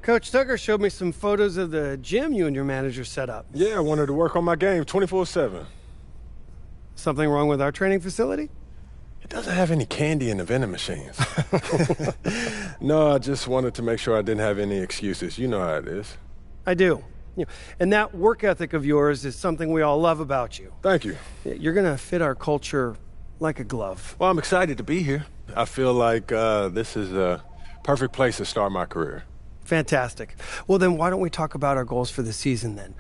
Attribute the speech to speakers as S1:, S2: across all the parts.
S1: Coach Tucker showed me some photos of the gym you and your manager set up.
S2: Yeah, I wanted to work on my game 24/7.
S1: Something wrong with our training facility?
S2: It doesn't have any candy in the vending machines. No, I just wanted to make sure I didn't have any excuses. You know how it is.
S1: I do. And that work ethic of yours is something we all love about you.
S2: Thank you.
S1: You're going to fit our culture like a glove.
S2: Well, I'm excited to be here. I feel like this is a perfect place to start my career.
S1: Fantastic. Well, then why don't we talk about our goals for the season then?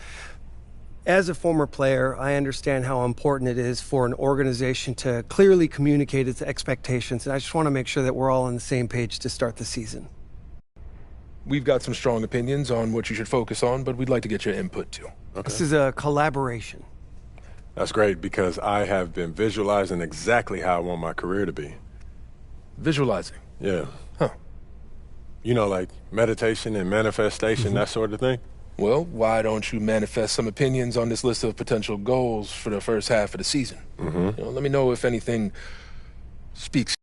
S1: As a former player, I understand how important it is for an organization to clearly communicate its expectations, and I just want to make sure that we're all on the same page to start the season.
S3: We've got some strong opinions on what you should focus on, but we'd like to get your input too.
S2: Okay.
S1: This is a collaboration.
S2: That's great because I have been visualizing exactly how I want my career to be.
S3: Visualizing?
S2: Yeah.
S3: Huh.
S2: You know, like meditation and manifestation, that sort of thing?
S3: Well, why don't you manifest some opinions on this list of potential goals for the first half of the season? Let me know if anything speaks.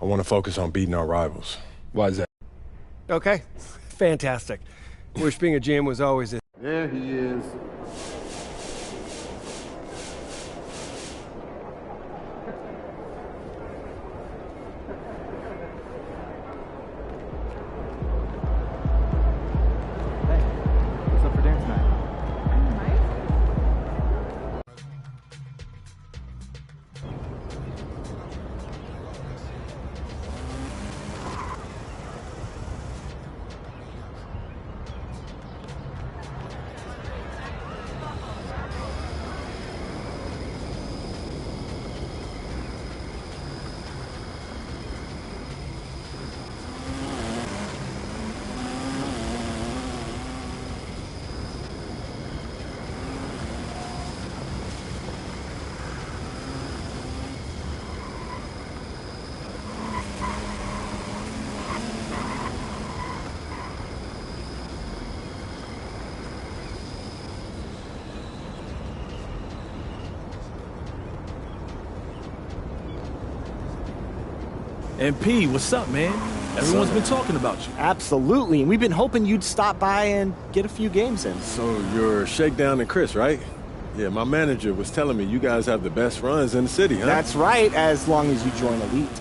S2: I want to focus on beating our rivals.
S3: Why is that?
S1: Okay, fantastic. Wish being a GM was always a...
S4: There he is.
S5: What's up for dinner tonight?
S6: And P, what's up, man? Everyone's been talking about you.
S5: Absolutely, and we've been hoping you'd stop by and get a few games in.
S2: So you're Shakedown and Chris, right? Yeah, my manager was telling me you guys have the best runs in the city, huh?
S5: That's right, as long as you join Elite.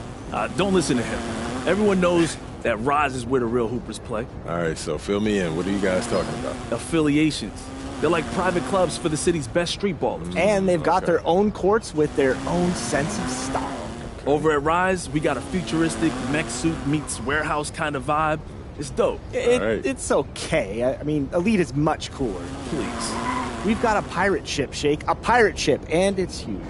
S6: Don't listen to him. Everyone knows that Rise is where the real Hoopers play.
S2: All right, so fill me in. What are you guys talking about?
S6: Affiliations. They're like private clubs for the city's best street ballers.
S5: And they've got their own courts with their own sense of style.
S6: Over at Rise, we got a futuristic mech suit meets warehouse kind of vibe. It's dope.
S2: Right.
S5: It's okay. I mean, Elite is much cooler.
S6: Please.
S5: We've got a pirate ship, Shake. A pirate ship, and it's huge.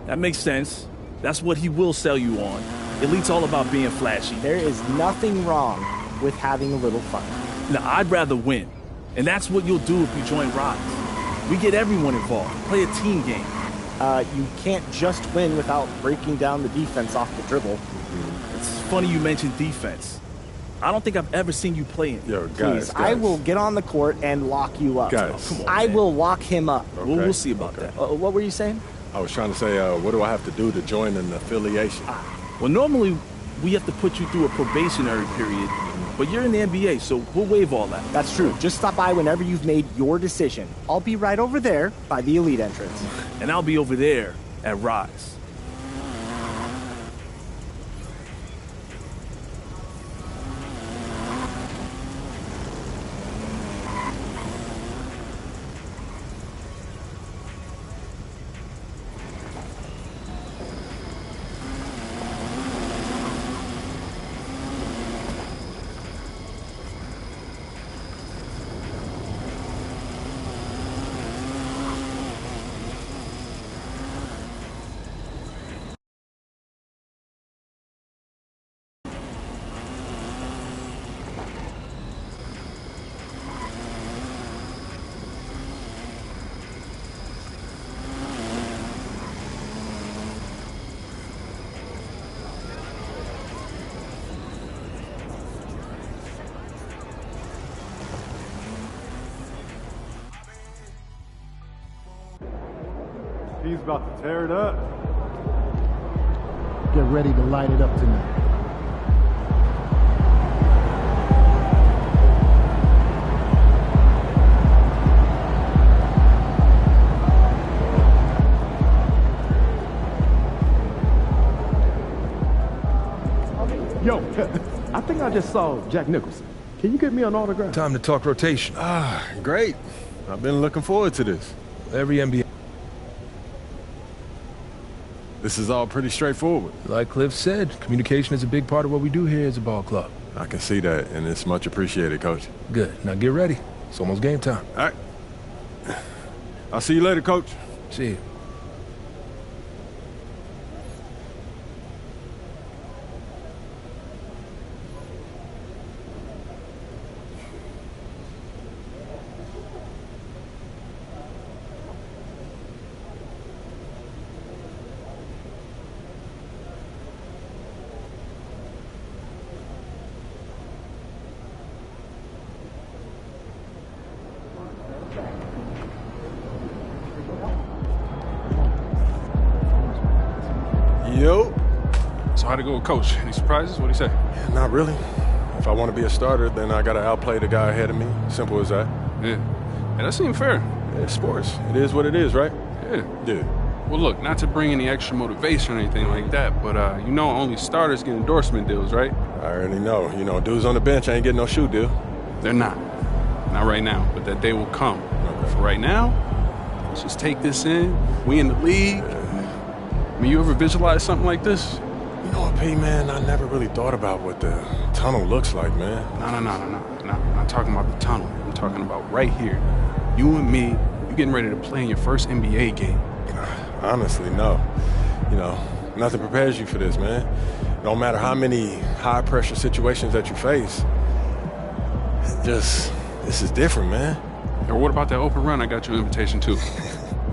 S6: That makes sense. That's what he will sell you on. Elite's all about being flashy.
S5: There is nothing wrong with having a little fun.
S6: Now, I'd rather win. And that's what you'll do if you join Rise. We get everyone involved, play a team game.
S5: You can't just win without breaking down the defense off the dribble.
S6: It's funny you mentioned defense. I don't think I've ever seen you play it.
S2: Yo, guys,
S5: Please, I will get on the court and lock you up.
S2: Guys.
S6: Come on,
S5: I
S6: man.
S5: will lock him up.
S6: Well, we'll see about that.
S5: What were you saying?
S2: I was trying to say, what do I have to do to join an affiliation?
S6: Well, normally we have to put you through a probationary period, but you're in the NBA, so we'll waive all that.
S5: That's true. Just stop by whenever you've made your decision. I'll be right over there by the elite entrance.
S6: And I'll be over there at Rise.
S4: He's about to tear it up.
S7: Get ready to light it up tonight.
S4: Yo, I think I just saw Jack Nicholson. Can you get me an autograph?
S3: Time to talk rotation.
S2: Great. I've been looking forward to this.
S3: Every NBA.
S2: This is all pretty straightforward.
S3: Like Cliff said, communication is a big part of what we do here as a ball club.
S2: I can see that, and it's much appreciated, Coach.
S3: Good. Now get ready. It's almost game time.
S2: All right. I'll see you later, Coach.
S3: See you.
S2: Yo.
S8: So how'd it go with Coach? Any surprises? What'd he say?
S2: Not really. If I want to be a starter, then I got to outplay the guy ahead of me. Simple as that.
S8: Yeah. Hey, that seemed fair.
S2: Yeah, it's sports. It is what it is, right?
S8: Yeah.
S2: Yeah.
S8: Well, look, not to bring any extra motivation or anything like that, but you know only starters get endorsement deals, right?
S2: I already know. You know, dudes on the bench ain't getting no shoe deal.
S8: They're not. Not right now, but that day will come. For right now, let's just take this in. We in the league. I mean, you ever visualize something like this?
S2: You know what, P, man? I never really thought about what the tunnel looks like, man.
S8: No. I'm not talking about the tunnel. I'm talking about right here. You and me, you getting ready to play in your first NBA game.
S2: Honestly, no. You know, nothing prepares you for this, man. No matter how many high-pressure situations that you face, this is different, man.
S8: Or what about that open run I got you an invitation to?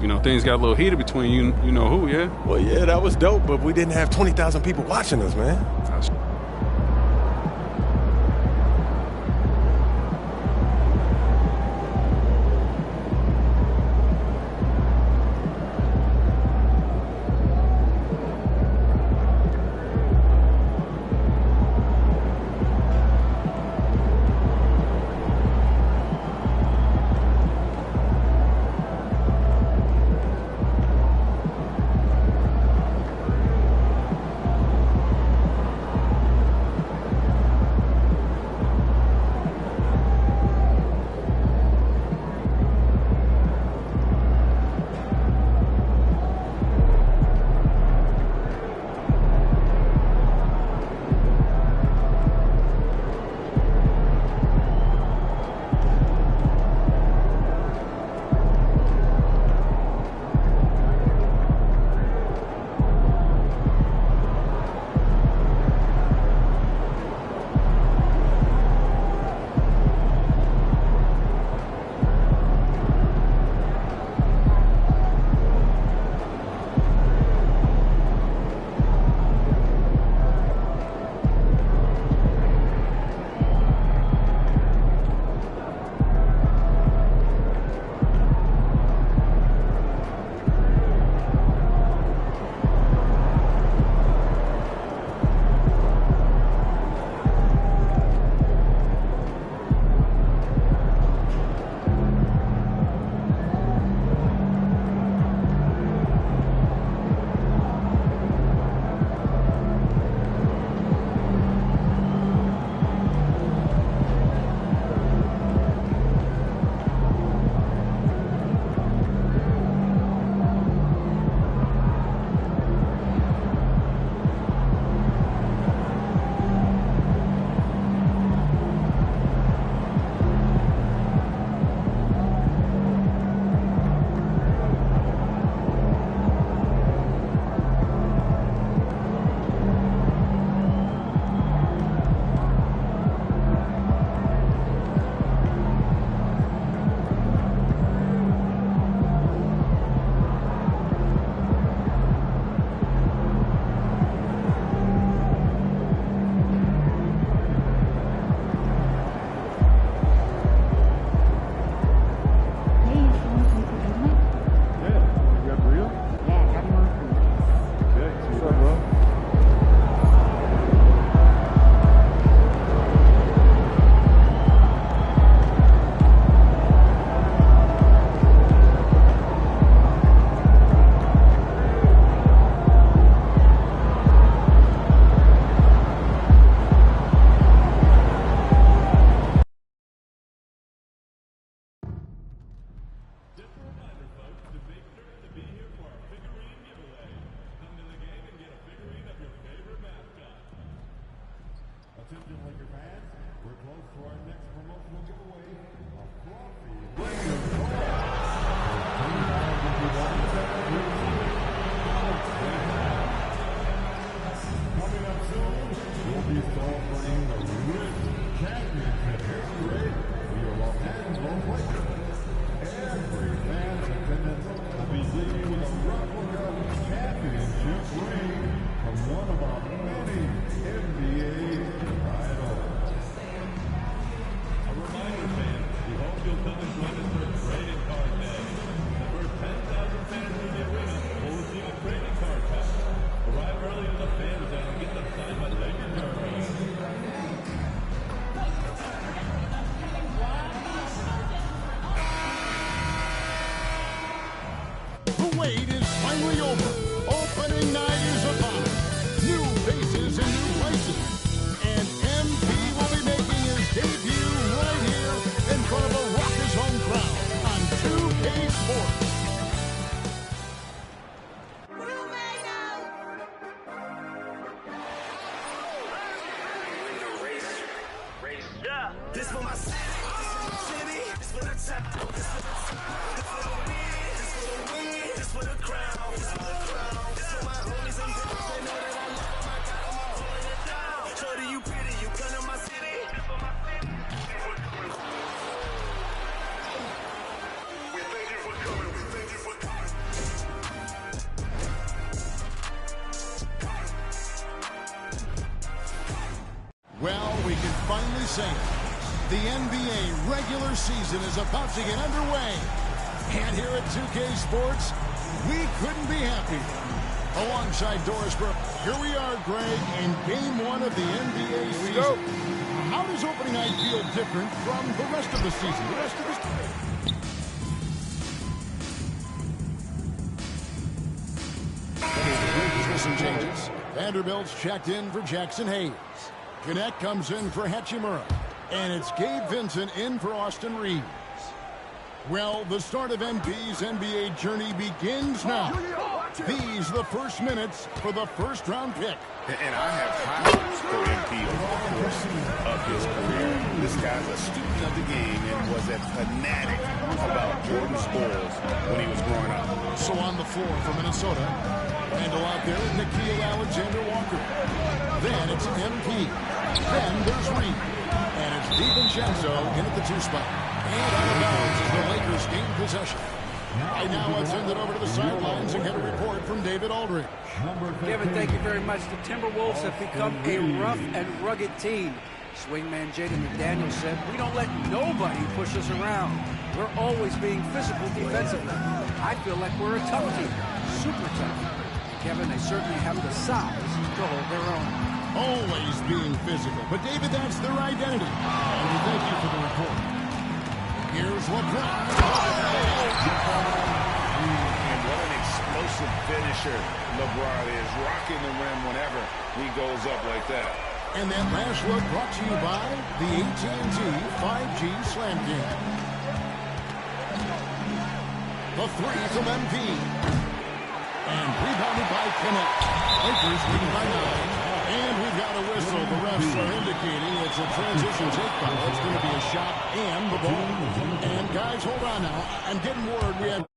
S8: You know, things got a little heated between you know who, yeah?
S2: Well, yeah, that was dope, but we didn't have 20,000 people watching us, man.
S9: wait is finally over. Opening night is upon us. New faces in new places. And MP will be making his debut right here in front of a raucous home crowd on 2K Sports.
S10: This for my city, this for the top, this for the win, this for the win, this for the crown, this for the crown, this for my homies and bitches, they know that I love them, I got them all holding it down. Shorty, you pretty, you come to my city, this for my city. We thank you for coming, we thank you for coming.
S9: Well, we can finally say it. The NBA regular season is about to get underway. And here at 2K Sports, we couldn't be happier. Alongside Doris Burke, here we are, Greg, in Game 1 of the NBA season.
S3: Go.
S9: How does opening night feel different from the rest of the season? With some changes. Vanderbilt's checked in for Jackson Hayes. Gannett comes in for Hachimura. And it's Gabe Vincent in for Austin Reeves. Well, the start of MP's NBA journey begins now. These the first minutes for the first-round pick.
S11: And I have high hopes for MP over the course of his career. This guy's a student of the game and was a fanatic about Jordan's Bulls when he was growing up.
S9: So on the floor for Minnesota. Handle out there, Nickeil Alexander-Walker. Then it's MP. Then there's Reed. And it's DiVincenzo in at the 2 spot. And out of bounds as the Lakers gain possession. Right now, let's send it over to the sidelines and get a report from David Aldridge.
S12: Kevin, thank you very much. The Timberwolves have become a rough and rugged team. Swingman Jaden McDaniels said, "We don't let nobody push us around. We're always being physical defensively. I feel like we're a tough team, super tough." Kevin, they certainly have the size to hold their own.
S9: Always being physical. But, David, that's their identity. And we thank you for the report. Here's LeBron.
S11: And what an explosive finisher LeBron is. Rocking the rim whenever he goes up like that.
S9: And that last look brought to you by the AT&T 5G Slam Game. The 3 from MP. And rebounded by Gannett. Lakers leading by 9. And we've got a whistle. The refs are indicating it's a transition take foul. It's going to be a shot and the ball. And guys, hold on now. I'm getting word we have